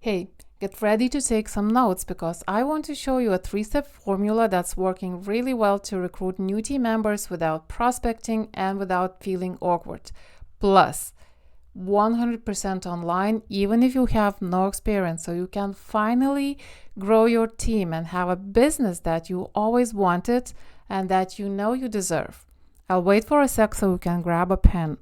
Hey, get ready to take some notes because I want to show you a 3-step formula that's working really well to recruit new team members without prospecting and without feeling awkward. Plus, 100% online, even if you have no experience, so you can finally grow your team and have a business that you always wanted and that you know you deserve. I'll wait for a sec so you can grab a pen.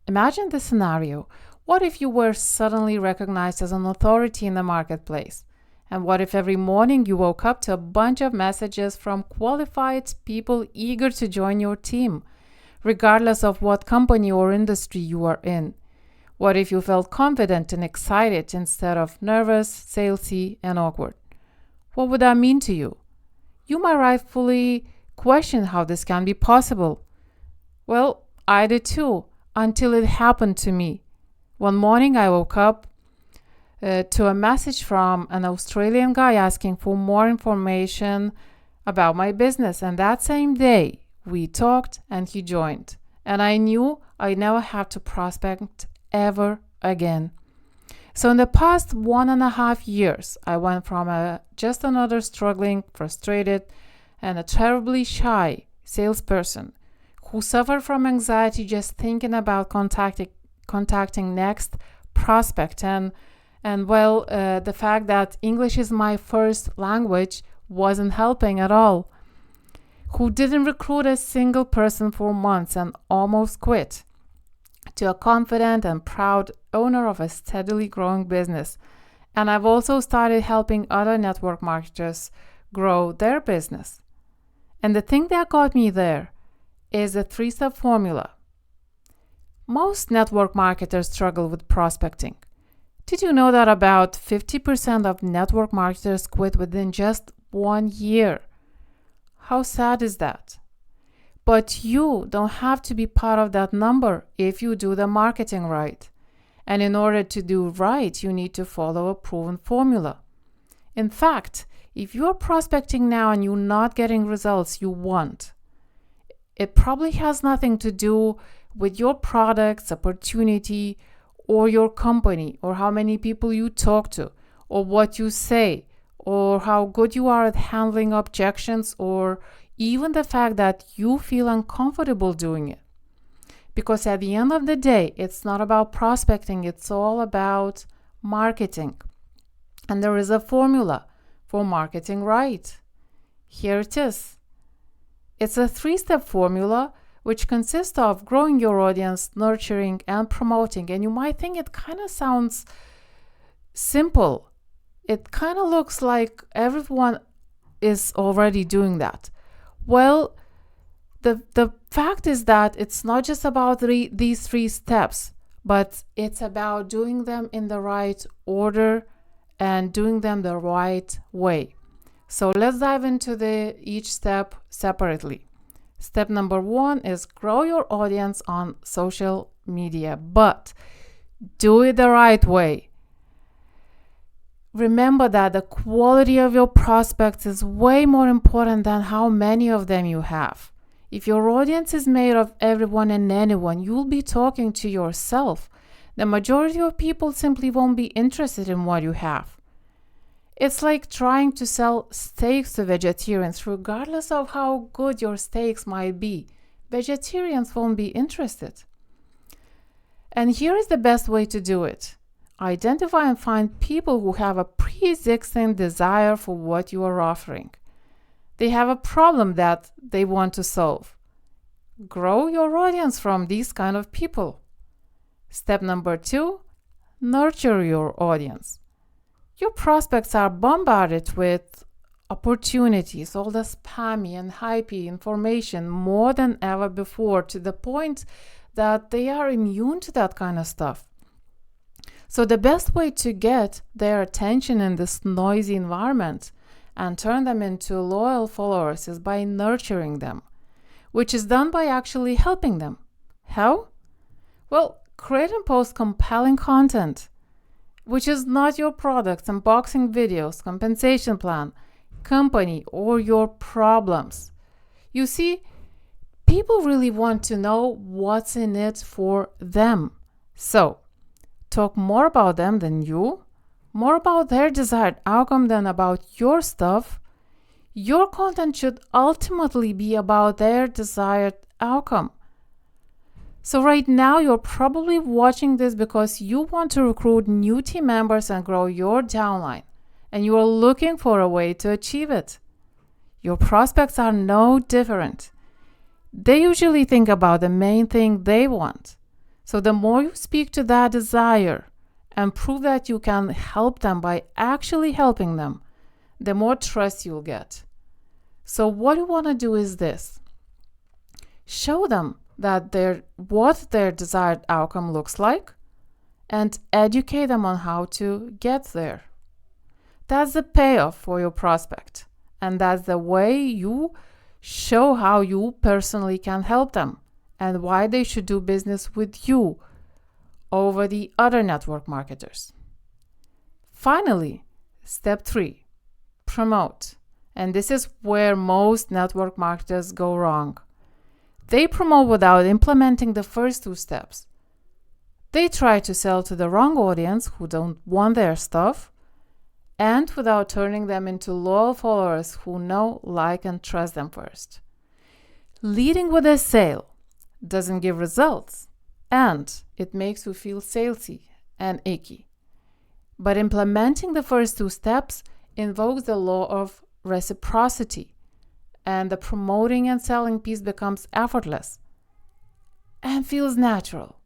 Imagine this scenario. What if you were suddenly recognized as an authority in the marketplace? And what if every morning you woke up to a bunch of messages from qualified people eager to join your team, regardless of what company or industry you are in? What if you felt confident and excited instead of nervous, salesy, and awkward? What would that mean to you? You might rightfully question how this can be possible. Well, I did too, until it happened to me. One morning I woke up to a message from an Australian guy asking for more information about my business, and that same day we talked and he joined. And I knew I never have to prospect ever again. So in the past 1.5 years, I went from just another struggling, frustrated, and a terribly shy salesperson who suffered from anxiety just thinking about contacting next prospect and the fact that English is my first language wasn't helping at all, who didn't recruit a single person for months and almost quit, to a confident and proud owner of a steadily growing business. And I've also started helping other network marketers grow their business. And the thing that got me there is the 3-step formula. Most network marketers struggle with prospecting. Did you know that about 50% of network marketers quit within just 1 year? How sad is that? But you don't have to be part of that number if you do the marketing right. And in order to do right, you need to follow a proven formula. In fact, if you're prospecting now and you're not getting results you want, it probably has nothing to do with your products, opportunity, or your company, or how many people you talk to, or what you say, or how good you are at handling objections, or even the fact that you feel uncomfortable doing it. Because at the end of the day, it's not about prospecting, it's all about marketing. And there is a formula for marketing right. Here it is. It's a 3-step formula which consists of growing your audience, nurturing, and promoting. And you might think it kind of sounds simple. It kind of looks like everyone is already doing that. Well, the fact is that it's not just about these 3 steps, but it's about doing them in the right order and doing them the right way. So let's dive into each step separately. Step number 1 is grow your audience on social media, but do it the right way. Remember that the quality of your prospects is way more important than how many of them you have. If your audience is made of everyone and anyone, you'll be talking to yourself. The majority of people simply won't be interested in what you have. It's like trying to sell steaks to vegetarians, regardless of how good your steaks might be. Vegetarians won't be interested. And here is the best way to do it. Identify and find people who have a pre-existing desire for what you are offering. They have a problem that they want to solve. Grow your audience from these kind of people. Step number 2, nurture your audience. Your prospects are bombarded with opportunities, all the spammy and hypey information more than ever before, to the point that they are immune to that kind of stuff. So the best way to get their attention in this noisy environment and turn them into loyal followers is by nurturing them, which is done by actually helping them. How? Well, create and post compelling content, which is not your products, unboxing videos, compensation plan, company, or your problems. You see, people really want to know what's in it for them. So, talk more about them than you, more about their desired outcome than about your stuff, your content should ultimately be about their desired outcome. So right now, you're probably watching this because you want to recruit new team members and grow your downline, and you are looking for a way to achieve it. Your prospects are no different. They usually think about the main thing they want. So the more you speak to that desire and prove that you can help them by actually helping them, the more trust you'll get. So what you want to do is this. Show them that what their desired outcome looks like and educate them on how to get there. That's the payoff for your prospect. And that's the way you show how you personally can help them and why they should do business with you over the other network marketers. Finally, step 3, promote. And this is where most network marketers go wrong. They promote without implementing the first 2 steps. They try to sell to the wrong audience who don't want their stuff, and without turning them into loyal followers who know, like, and trust them first. Leading with a sale doesn't give results, and it makes you feel salesy and icky. But implementing the first 2 steps invokes the law of reciprocity, and the promoting and selling piece becomes effortless and feels natural.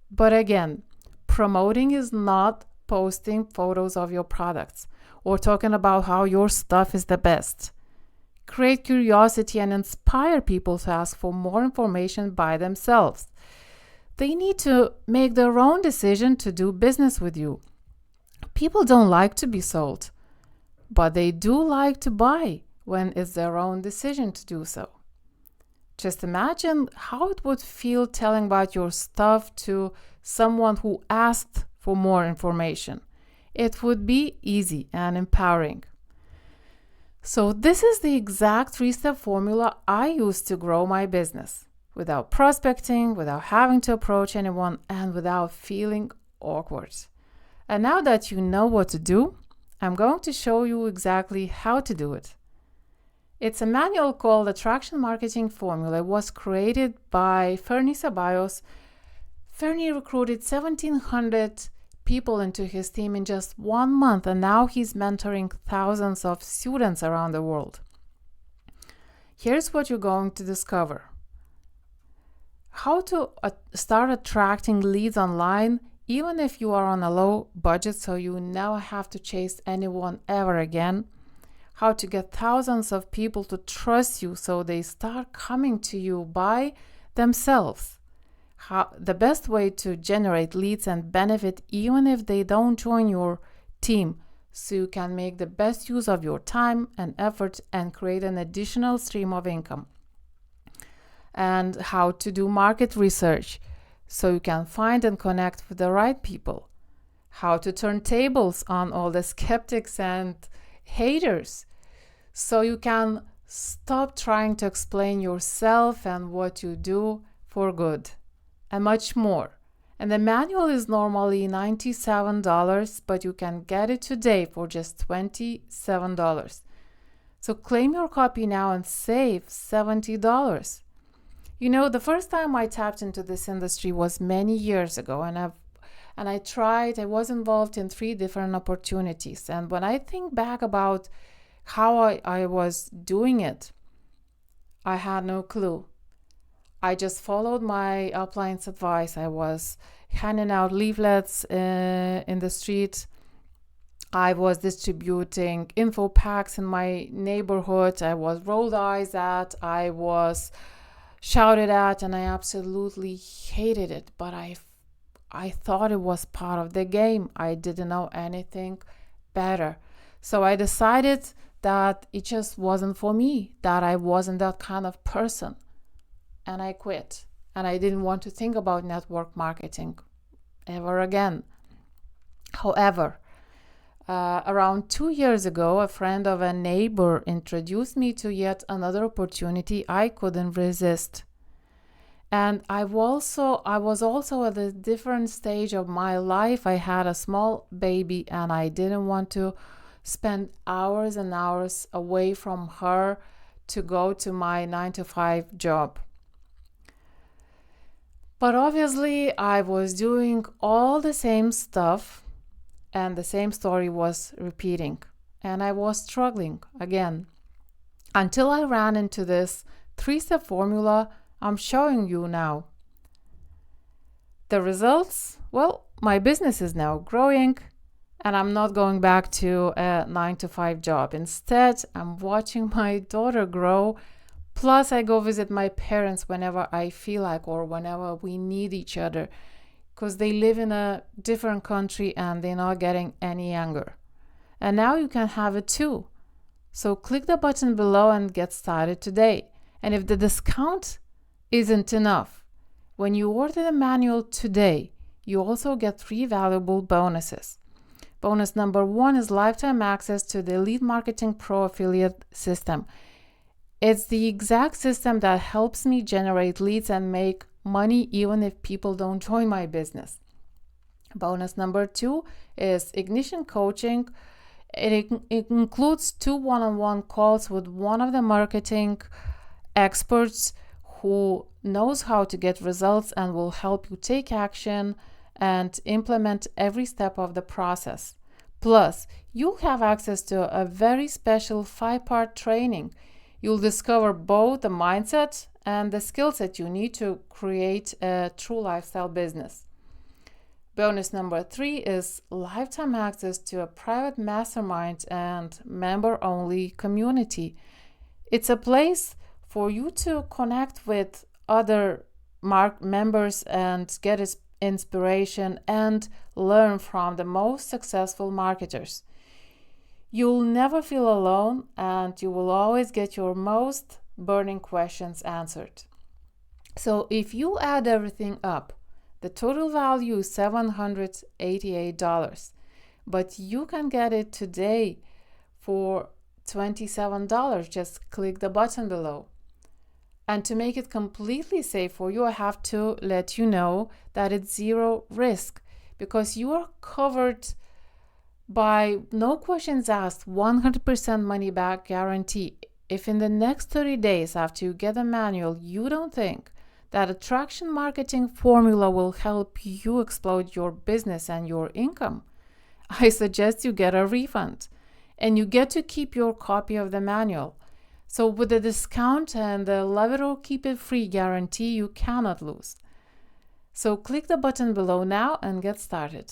But again, promoting is not posting photos of your products or talking about how your stuff is the best. Create curiosity and inspire people to ask for more information by themselves. They need to make their own decision to do business with you. People don't like to be sold, but they do like to buy when it's their own decision to do so. Just imagine how it would feel telling about your stuff to someone who asked for more information. It would be easy and empowering. So this is the exact 3-step formula I use to grow my business without prospecting, without having to approach anyone, and without feeling awkward. And now that you know what to do, I'm going to show you exactly how to do it. It's a manual called Attraction Marketing Formula. It was created by Fernie Ceballos. Fernie recruited 1,700 people into his team in just 1 month, and now he's mentoring thousands of students around the world. Here's what you're going to discover. How to start attracting leads online, even if you are on a low budget, so you never have to chase anyone ever again. How to get thousands of people to trust you so they start coming to you by themselves. The best way to generate leads and benefit even if they don't join your team, so you can make the best use of your time and effort and create an additional stream of income. And how to do market research so you can find and connect with the right people. How to turn tables on all the skeptics and haters so you can stop trying to explain yourself and what you do for good, and much more. And the manual is normally $97, but you can get it today for just $27. So claim your copy now and save $70. You know, the first time I tapped into this industry was many years ago, and I was involved in 3 different opportunities. And when I think back about how I was doing it, I had no clue. I just followed my upline's advice. I was handing out leaflets in the street. I was distributing info packs in my neighborhood. I was rolled eyes at. I was shouted at, and I absolutely hated it. But I thought it was part of the game. I didn't know anything better. So I decided that it just wasn't for me, that I wasn't that kind of person. And I quit. And I didn't want to think about network marketing ever again. However, around 2 years ago, a friend of a neighbor introduced me to yet another opportunity I couldn't resist. And I was also at a different stage of my life. I had a small baby and I didn't want to spend hours and hours away from her to go to my 9 to 5 job. But obviously, I was doing all the same stuff and the same story was repeating. And I was struggling again until I ran into this 3-step formula I'm showing you now. The results? Well, my business is now growing and I'm not going back to a 9 to 5 job. Instead, I'm watching my daughter grow. Plus, I go visit my parents whenever I feel like or whenever we need each other because they live in a different country and they're not getting any younger. And now you can have it too. So click the button below and get started today. And if the discount isn't enough, when you order the manual today, you also get 3 valuable bonuses. Bonus number 1 is lifetime access to the Elite Marketing Pro affiliate system. It's the exact system that helps me generate leads and make money even if people don't join my business. Bonus number 2 is Ignition Coaching. It includes 2 one-on-one calls with one of the marketing experts who knows how to get results and will help you take action and implement every step of the process. Plus, you'll have access to a very special 5-part training. You'll discover both the mindset and the skills that you need to create a true lifestyle business. Bonus number 3 is lifetime access to a private mastermind and member-only community. It's a place for you to connect with other members and get inspiration and learn from the most successful marketers. You'll never feel alone and you will always get your most burning questions answered. So if you add everything up, the total value is $788, but you can get it today for $27. Just click the button below. And to make it completely safe for you, I have to let you know that it's 0 risk because you are covered by no questions asked, 100% money back guarantee. If in the next 30 days after you get the manual, you don't think that attraction marketing formula will help you explode your business and your income, I suggest you get a refund and you get to keep your copy of the manual. So with the discount and the love it or keep it free guarantee, you cannot lose. So click the button below now and get started.